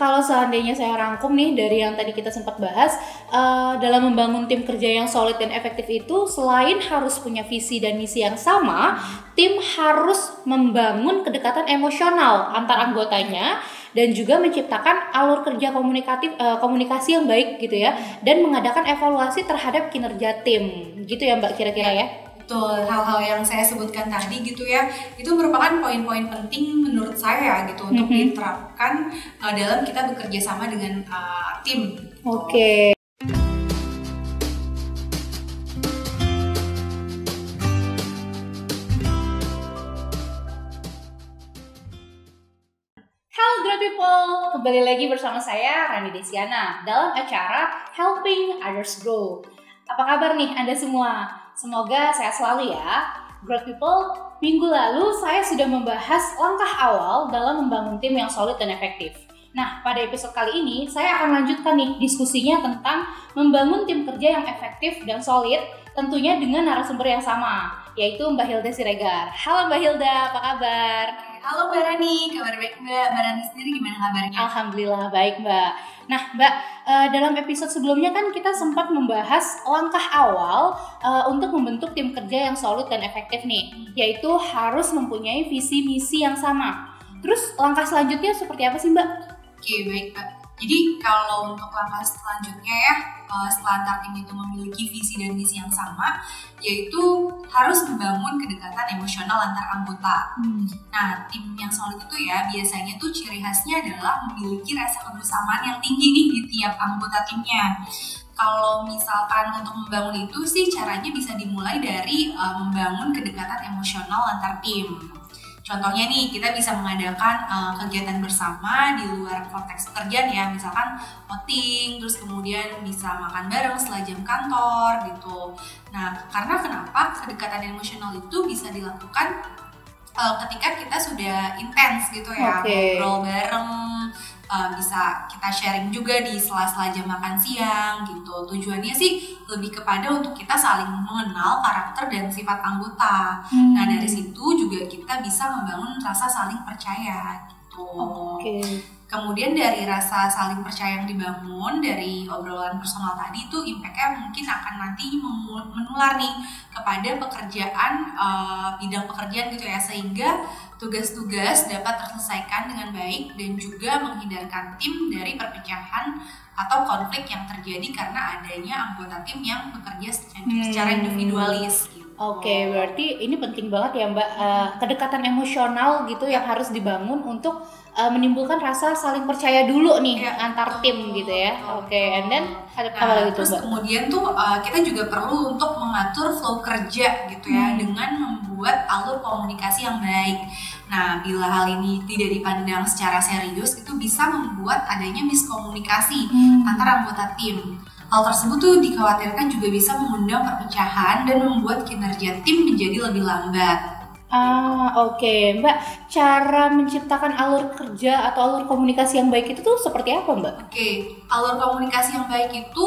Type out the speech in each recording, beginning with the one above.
kalau seandainya saya rangkum nih dari yang tadi kita sempat bahas, dalam membangun tim kerja yang solid dan efektif itu selain harus punya visi dan misi yang sama, tim harus membangun kedekatan emosional antar anggotanya dan juga menciptakan alur kerja komunikasi yang baik gitu ya, dan mengadakan evaluasi terhadap kinerja tim gitu ya Mbak kira-kira ya. Betul, hal-hal yang saya sebutkan tadi gitu ya, itu merupakan poin-poin penting menurut saya gitu untuk diterapkan dalam kita bekerja sama dengan tim. Oke. Halo Great People, kembali lagi bersama saya Rani Desiana dalam acara Helping Others Grow. Apa kabar nih Anda semua? Semoga sehat selalu ya. Great People, minggu lalu saya sudah membahas langkah awal dalam membangun tim yang solid dan efektif. Nah, pada episode kali ini saya akan lanjutkan nih diskusinya tentang membangun tim kerja yang efektif dan solid, tentunya dengan narasumber yang sama, yaitu Mbak Hilda Siregar. Halo Mbak Hilda, apa kabar? Halo Mbak Rani, kabar baik Mbak? Mbak Rani sendiri gimana kabarnya? Alhamdulillah baik Mbak. Nah Mbak, dalam episode sebelumnya kan kita sempat membahas langkah awal untuk membentuk tim kerja yang solid dan efektif nih, yaitu harus mempunyai visi misi yang sama. Terus langkah selanjutnya seperti apa sih Mbak? Oke, baik Mbak. Jadi kalau untuk langkah selanjutnya ya, setelah antar tim itu memiliki visi dan misi yang sama, yaitu harus membangun kedekatan emosional antar anggota. Nah, tim yang solid itu ya biasanya tuh ciri khasnya adalah memiliki rasa kebersamaan yang tinggi nih di tiap anggota timnya. Kalau misalkan untuk membangun itu sih caranya bisa dimulai dari membangun kedekatan emosional antar tim. Contohnya nih, kita bisa mengadakan kegiatan bersama di luar konteks pekerjaan ya, misalkan outing, terus kemudian bisa makan bareng setelah jam kantor gitu. Nah, karena kenapa kedekatan emosional itu bisa dilakukan ketika kita sudah intens gitu ya, ngobrol bareng, bisa kita sharing juga di sela-sela jam makan siang gitu. Tujuannya sih lebih kepada untuk kita saling mengenal karakter dan sifat anggota. Nah, dari situ juga kita bisa membangun rasa saling percaya gitu. Kemudian dari rasa saling percaya yang dibangun dari obrolan personal tadi itu impact-nya mungkin akan nanti menular nih kepada pekerjaan, bidang pekerjaan gitu ya, sehingga tugas-tugas dapat terselesaikan dengan baik dan juga menghindarkan tim dari perpecahan atau konflik yang terjadi karena adanya anggota tim yang bekerja secara individualis gitu. Oke, berarti ini penting banget ya Mbak, kedekatan emosional gitu yang harus dibangun untuk menimbulkan rasa saling percaya dulu nih antar tim gitu ya. And then ada apa lagi tuh Mbak? Terus kemudian tuh kita juga perlu untuk mengatur flow kerja gitu ya, dengan membuat alur komunikasi yang baik. Nah, bila hal ini tidak dipandang secara serius, itu bisa membuat adanya miskomunikasi antar anggota tim. Hal tersebut tuh dikhawatirkan juga bisa mengundang perpecahan dan membuat kinerja tim menjadi lebih lambat. Oke. Mbak, cara menciptakan alur kerja atau alur komunikasi yang baik itu tuh seperti apa Mbak? Alur komunikasi yang baik itu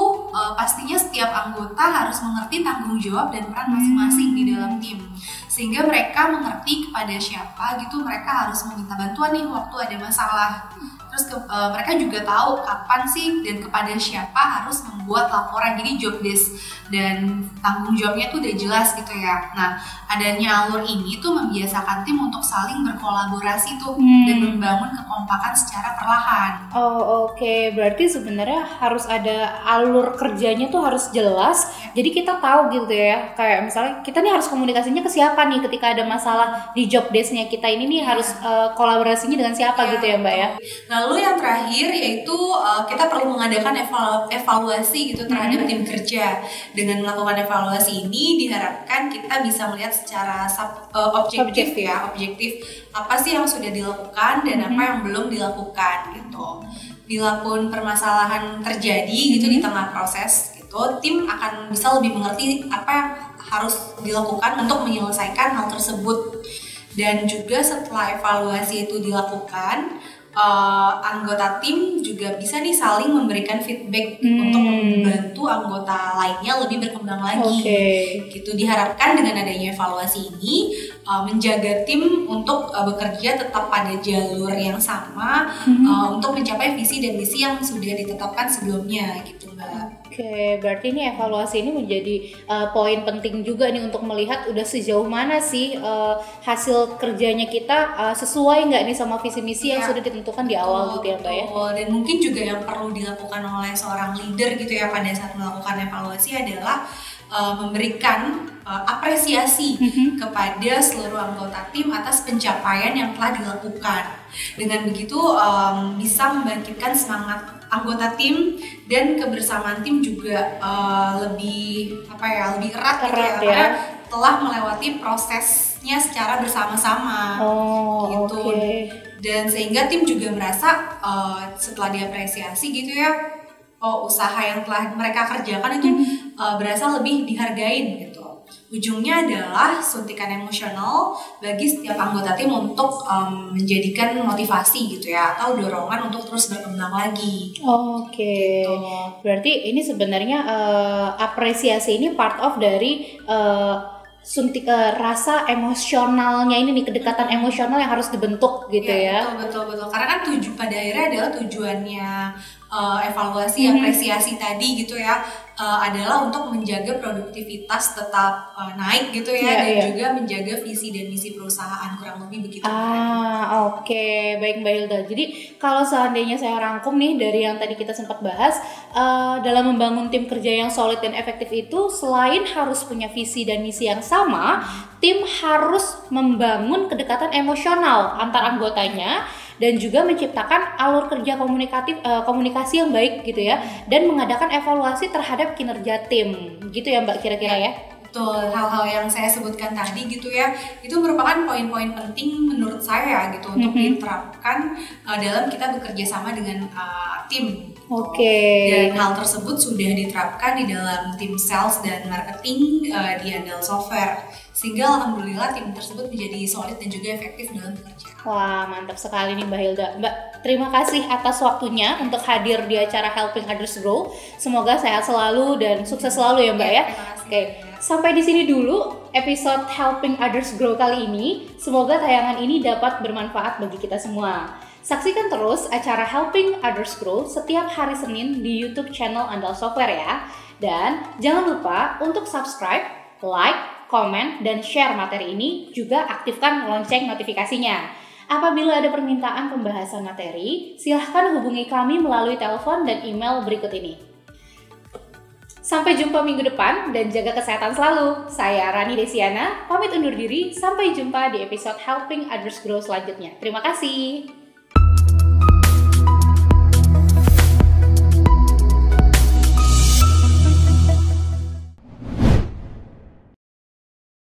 pastinya setiap anggota harus mengerti tanggung jawab dan peran masing-masing di dalam tim, sehingga mereka mengerti kepada siapa gitu mereka harus meminta bantuan nih waktu ada masalah. Terus mereka juga tahu kapan sih dan kepada siapa harus membuat laporan, jadi job desk dan tanggung jawabnya tuh udah jelas gitu ya. Nah, adanya alur ini tuh membiasakan tim untuk saling berkolaborasi tuh dan membangun kekompakan secara perlahan. Berarti sebenarnya harus ada alur kerjanya tuh harus jelas. Jadi kita tahu gitu ya, kayak misalnya kita nih harus komunikasinya ke siapa nih ketika ada masalah di job desk-nya kita ini nih harus kolaborasinya dengan siapa gitu ya Mbak ya. Lalu yang terakhir yaitu kita perlu mengadakan evaluasi gitu terhadap tim kerja. Dengan melakukan evaluasi ini diharapkan kita bisa melihat secara objektif apa sih yang sudah dilakukan dan apa yang belum dilakukan gitu. Bila pun permasalahan terjadi gitu di tengah proses gitu, tim akan bisa lebih mengerti apa yang harus dilakukan untuk menyelesaikan hal tersebut. Dan juga setelah evaluasi itu dilakukan, anggota tim juga bisa nih saling memberikan feedback untuk membantu anggota lainnya lebih berkembang lagi. Gitu diharapkan dengan adanya evaluasi ini menjaga tim untuk bekerja tetap pada jalur yang sama untuk mencapai visi dan misi yang sudah ditetapkan sebelumnya gitu Mbak. Oke, berarti ini evaluasi ini menjadi poin penting juga nih untuk melihat udah sejauh mana sih hasil kerjanya kita sesuai nggak nih sama visi misi yang sudah ditentukan di awal gitu ya Mbak ya. Dan mungkin juga yang perlu dilakukan oleh seorang leader gitu ya pada saat melakukan evaluasi adalah memberikan apresiasi kepada seluruh anggota tim atas pencapaian yang telah dilakukan. Dengan begitu bisa membangkitkan semangat anggota tim dan kebersamaan tim juga lebih erat gitu ya, karena telah melewati prosesnya secara bersama-sama gitu. Dan sehingga tim juga merasa setelah diapresiasi gitu ya, usaha yang telah mereka kerjakan itu berasa lebih dihargain gitu. Ujungnya adalah suntikan emosional bagi setiap anggota tim untuk menjadikan motivasi gitu ya, atau dorongan untuk terus berkembang lagi. Gitu. Berarti ini sebenarnya apresiasi ini part of dari suntik rasa emosionalnya ini nih, kedekatan emosional yang harus dibentuk gitu ya. Betul. Karena kan pada akhirnya adalah tujuannya evaluasi apresiasi tadi gitu ya, adalah untuk menjaga produktivitas tetap naik gitu ya, dan juga menjaga visi dan misi perusahaan, kurang lebih begitu. Oke. Baik Mbak Hilda. Jadi kalau seandainya saya rangkum nih dari yang tadi kita sempat bahas, dalam membangun tim kerja yang solid dan efektif itu, selain harus punya visi dan misi yang sama, tim harus membangun kedekatan emosional antar anggotanya dan juga menciptakan alur kerja komunikasi yang baik gitu ya, dan mengadakan evaluasi terhadap kinerja tim gitu ya Mbak, kira-kira ya. Betul, hal-hal yang saya sebutkan tadi gitu ya, itu merupakan poin-poin penting menurut saya gitu untuk diterapkan dalam kita bekerja sama dengan tim. Dan hal tersebut sudah diterapkan di dalam tim sales dan marketing di Andal Software, sehingga alhamdulillah tim tersebut menjadi solid dan juga efektif dalam bekerja. Wah, mantap sekali nih Mbak Hilda. Mbak, terima kasih atas waktunya untuk hadir di acara Helping Others Grow. Semoga sehat selalu dan sukses selalu ya Mbak ya. Sampai di sini dulu episode Helping Others Grow kali ini. Semoga tayangan ini dapat bermanfaat bagi kita semua. Saksikan terus acara Helping Others Grow setiap hari Senin di YouTube channel Andal Software ya. Dan jangan lupa untuk subscribe, like, komen, dan share materi ini. Juga aktifkan lonceng notifikasinya. Apabila ada permintaan pembahasan materi, silahkan hubungi kami melalui telepon dan email berikut ini. Sampai jumpa minggu depan dan jaga kesehatan selalu. Saya Rani Desiana, pamit undur diri. Sampai jumpa di episode Helping Others Grow selanjutnya. Terima kasih.